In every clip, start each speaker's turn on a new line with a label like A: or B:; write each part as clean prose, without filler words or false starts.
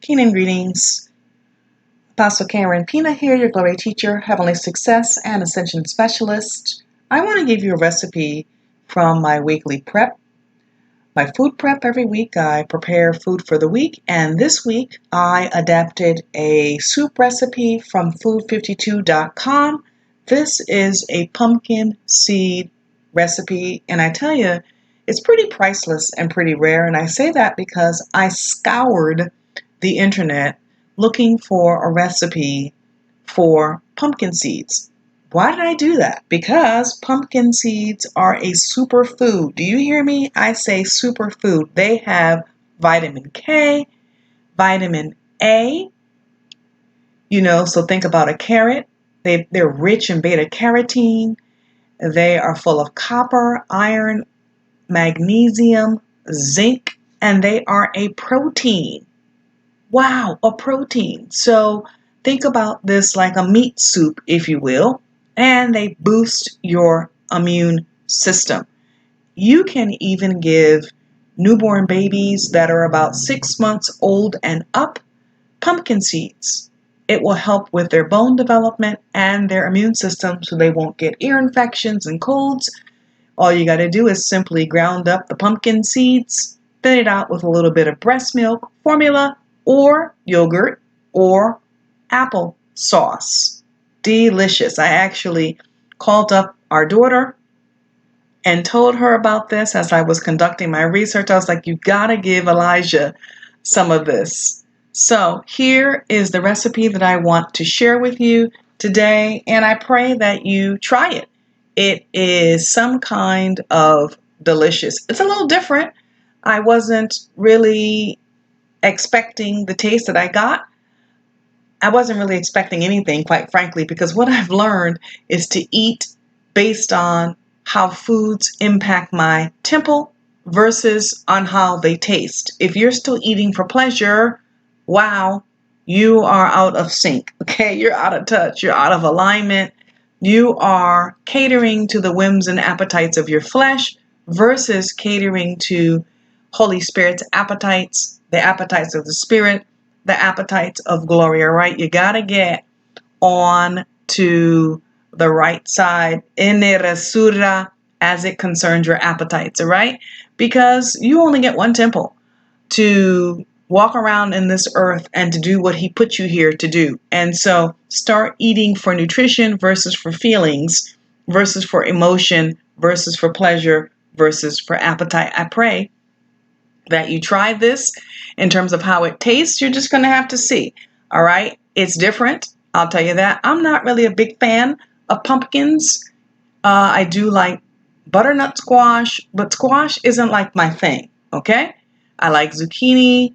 A: Kingdom greetings. Apostle Karen Pina here, your Glory Teacher, Heavenly Success and Ascension Specialist. I want to give you a recipe from my weekly prep. My food prep every week, I prepare food for the week, and this week I adapted a soup recipe from food52.com. This is a pumpkin seed recipe, and I tell you, it's pretty priceless and pretty rare, and I say that because I scoured the internet looking for a recipe for pumpkin seeds. Why did I do that? Because pumpkin seeds are a superfood. Do you hear me? I say superfood. They have vitamin K, vitamin A, so think about a carrot. They're rich in beta carotene. They are full of copper, iron, magnesium, zinc, and they are a protein. Wow, a protein. So think about this like a meat soup, if you will, and they boost your immune system. You can even give newborn babies that are about 6 months old and up pumpkin seeds. It will help with their bone development and their immune system so they won't get ear infections and colds. All you got to do is simply ground up the pumpkin seeds, thin it out with a little bit of breast milk, formula, or yogurt, or apple sauce. Delicious. I actually called up our daughter and told her about this as I was conducting my research. I was like, you gotta give Elijah some of this. So here is the recipe that I want to share with you today, and I pray that you try it. It is some kind of delicious. It's a little different. I wasn't really expecting the taste that I got. I wasn't really expecting anything, quite frankly, because what I've learned is to eat based on how foods impact my temple versus on how they taste. If you're still eating for pleasure, wow, you are out of sync, okay? You're out of touch. You're out of alignment. You are catering to the whims and appetites of your flesh versus catering to Holy Spirit's appetites, the appetites of the Spirit, the appetites of glory, all right? You got to get on to the right side in the resura as it concerns your appetites, all right? Because you only get one temple to walk around in this earth and to do what he put you here to do. And so start eating for nutrition versus for feelings, versus for emotion, versus for pleasure, versus for appetite. I pray that you try this. In terms of how it tastes, you're just going to have to see. All right. It's different. I'll tell you that. I'm not really a big fan of pumpkins. I do like butternut squash, but squash isn't like my thing. Okay. I like zucchini,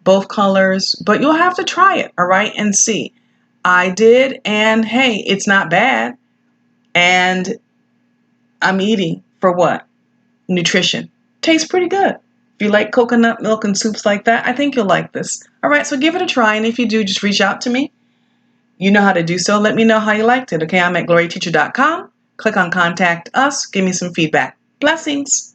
A: both colors, but you'll have to try it. All right. And see. I did. And hey, it's not bad. And I'm eating for what? Nutrition. Tastes pretty good. If you like coconut milk and soups like that, I think you'll like this. All right, so give it a try, and if you do, just reach out to me. You know how to do so. Let me know how you liked it, okay? I'm at gloryteacher.com. Click on Contact Us. Give me some feedback. Blessings.